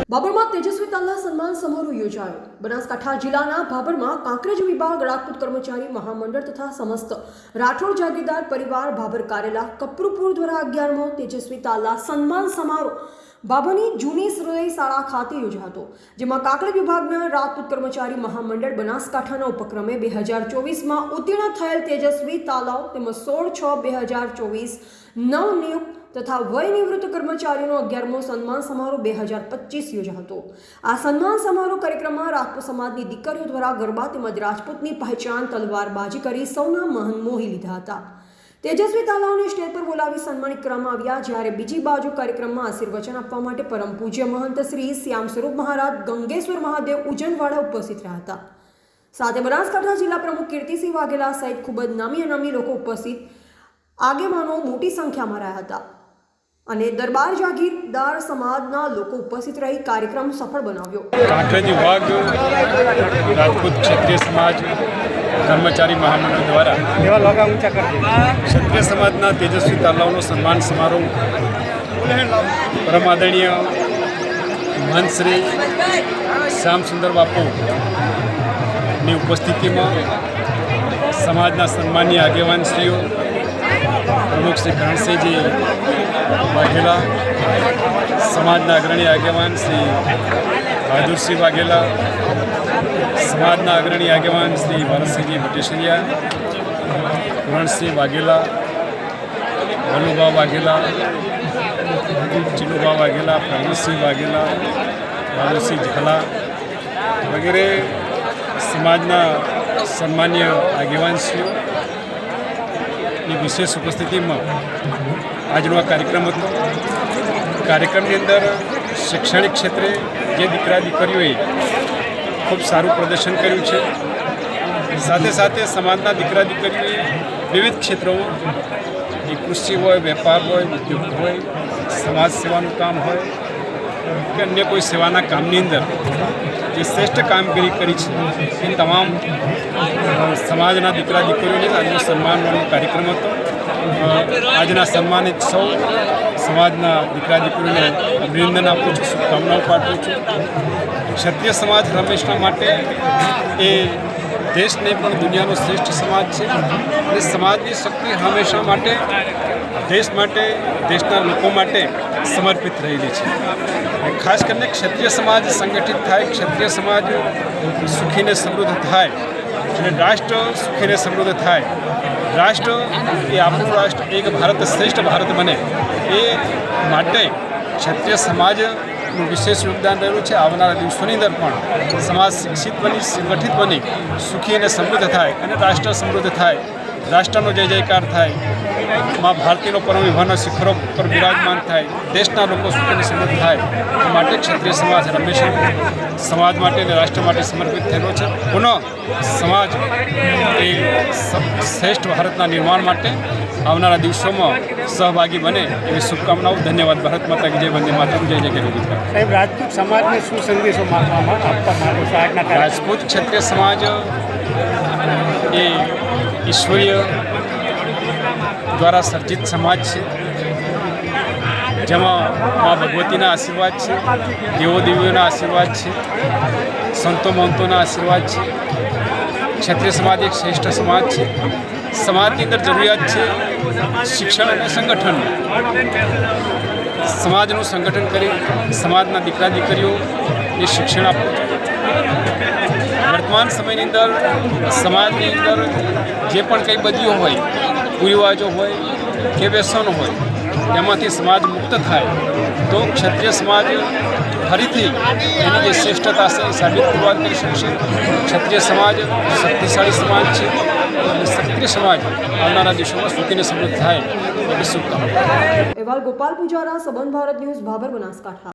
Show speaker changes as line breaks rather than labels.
બાબરમાં તેજસ્વી તાલા સન્માન સમારોહ યોજાયો। બનાસકાંઠા જિલ્લાના બાબરમાં કાંકરેજ વિભાગ રાજપૂત કર્મચારી મહામંડળ તથા સમસ્ત રાઠોડ જાગીરદાર પરિવાર બાબર કારેલા કપરુપુર દ્વારા 11મો તેજસ્વી તાલા સન્માન સમારોહ બાબરની જૂની સરોઈ શાળા ખાતે યોજાયો હતો, જેમાં કાંકરેજ વિભાગના રાજપૂત કર્મચારી મહામંડળ બનાસકાંઠાના ઉપક્રમે 2024માં ઉત્તીર્ણ થયેલ તેજસ્વી તાલાઓ તેમજ 16/6/2024 નવનિયુક્ત તથા વય નિવૃત્ત કર્મચારીઓનો 11મો સન્માન સમારોહ 2025 યોજાયો હતો। આ સન્માન સમારોહ કાર્યક્રમમાં રાજપૂત સમાજની દીકરીઓ દ્વારા ગરબા તેમજ રાજપૂતની પહેચાન તલવારબાજી કરી સૌના મન મોહી લીધા હતા। તેજસ્વી તાલાઓને સ્ટેજ પર બોલાવી સન્માનિત કરવામાં આવ્યા, જ્યારે બીજી બાજુ કાર્યક્રમમાં આશીર્વચન આપવા માટે પરમ પૂજ્ય મહંત શ્રી શ્યામ સ્વરૂપ મહારાજ ગંગેશ્વર મહાદેવ ઉજનવાડા ઉપસ્થિત રહ્યા હતા। સાથે બનાસકાંઠા જિલ્લા પ્રમુખ કીર્તિસિંહ વાઘેલા સહિત ખૂબ જ નામી અનામી લોકો ઉપસ્થિત આગેવાનો મોટી સંખ્યામાં રહ્યા હતા અને દરબાર જાગીરદાર સમાજના લોકો ઉપસ્થિત રહી કાર્યક્રમ સફળ બનાવ્યો।
કાંકરેજ વિભાગ રાજપૂત ક્ષત્રિય સમાજ કર્મચારી મહામંડળ દ્વારા ક્ષત્રિય સમાજના તેજસ્વી તાલાઓનો સન્માન સમારોહ પરમ આદરણીય મહંત શ્રી શ્યામ સુંદર બાપુની ઉપસ્થિતિમાં સમાજના સન્માનીય આગેવાનશ્રીઓ પ્રમુખ શ્રી કરણસિંહજી વાઘેલા, સમાજના અગ્રણી આગેવાન શ્રી બહાદુરસિંહ વાઘેલા, સમાજના અગ્રણી આગેવાન શ્રી ભરતસિંહજી ભટ્ટેસરિયા, પૂરણસિંહ વાઘેલા, વલ્લુભા વાઘેલા, ચિનુભા વાઘેલા, પ્રવીણસિંહ વાઘેલા, બાબુસિંહ ઝાલા વગેરે સમાજના સન્માનીય આગેવાનશ્રીઓ ની વિશેષ ઉપસ્થિતિમાં આજનો આ કાર્યક્રમ હતો। કાર્યક્રમની અંદર શૈક્ષણિક ક્ષેત્રે જે દીકરા દીકરીઓએ ખૂબ સારું પ્રદર્શન કર્યું છે, સાથે સાથે સમાજના દીકરા દીકરીઓએ વિવિધ ક્ષેત્રોમાં એ કૃષિ હોય, વેપાર હોય, ઉદ્યોગ હોય, સમાજ સેવાનું કામ હોય કે અન્ય કોઈ સેવાના કામની અંદર જે શ્રેષ્ઠ કામગીરી કરી છે એ તમામ સમાજના દીકરા દીકરીઓને આજનો સન્માનવાનો કાર્યક્રમ હતો। આજના સન્માનિત સૌ સમાજના દીકરા દીકરીઓને અભિનંદન આપું છું, શુભકામનાઓ પાઠવું છું। ક્ષત્રિય સમાજ હંમેશા માટે એ દેશ નહીં પણ દુનિયાનો શ્રેષ્ઠ સમાજ છે અને સમાજની શક્તિ હંમેશા માટે દેશ માટે, દેશના લોકો માટે સમર્પિત રહેલી છે। ખાસ કરીને ક્ષત્રિય સમાજ સંગઠિત થાય, ક્ષત્રિય સમાજ સુખીને સમૃદ્ધ થાય અને રાષ્ટ્ર સુખીને સમૃદ્ધ થાય, રાષ્ટ્ર એ આપણું રાષ્ટ્ર એક ભારત શ્રેષ્ઠ ભારત બને એ માટે ક્ષત્રિય સમાજનું વિશેષ યોગદાન રહેલું છે। આવનારા દિવસોની અંદર પણ સમાજ શિક્ષિત બની, સંગઠિત બની, સુખી અને સમૃદ્ધ થાય અને રાષ્ટ્ર સમૃદ્ધ થાય, રાષ્ટ્રનો જય જયકાર થાય, મા ભારતીનો પરમ વિવાહના શિખરો પર બિરાજમાન થાય, દેશના લોકો સુખી અને સમૃદ્ધ થાય એ માટે ક્ષત્રિય સમાજ હંમેશા સમાજ માટે અને રાષ્ટ્ર માટે સમર્પિત થયેલો છે। પુનઃ સમાજ એ શ્રેષ્ઠ ભારતના નિર્માણ માટે આવનારા દિવસોમાં સહભાગી બને એવી શુભકામનાઓ। ધન્યવાદ। ભારત માતા કી જય, વંદે માતરમ, જય જય ગરવી।
સાહેબ, રાજપૂત સમાજને શું સંદેશો આપવા માંગો છો આજના?
રાજપૂત ક્ષત્રિય સમાજ એ ઈશ્વરીય દ્વારા સર્જિત સમાજ છે, જેમાં મા ભગવતીના આશીર્વાદ છે, દેવો દેવીઓના આશીર્વાદ છે, સંતો મહંતોના આશીર્વાદ છે। ક્ષત્રિય સમાજ એક શ્રેષ્ઠ સમાજ છે। સમાજની અંદર જરૂરિયાત છે શિક્ષણ અને સંગઠનની। સમાજનું સંગઠન કરી સમાજના દીકરા દીકરીઓ એ શિક્ષણ આપવું। વર્તમાન સમયની અંદર સમાજની અંદર જે પણ કંઈ બદીઓ હોય, કુરિવાજો હોય કે વ્યસનો હોય, એમાંથી સમાજ મુક્ત થાય તો ક્ષત્રિય સમાજ ફરીથી એની જે શ્રેષ્ઠતા છે એ સાબિત પુરવાર કરી શકશે। ક્ષત્રિય સમાજ શક્તિશાળી સમાજ છે અને ક્ષત્રિય સમાજ આવનારા દિવસોમાં સુખીને સમૃદ્ધ થાય એવી શુભકામના।
અહેવાલ ગોપાલ પૂજારા, સંબંધ ભારત ન્યૂઝ, બાબર, બનાસકાંઠા।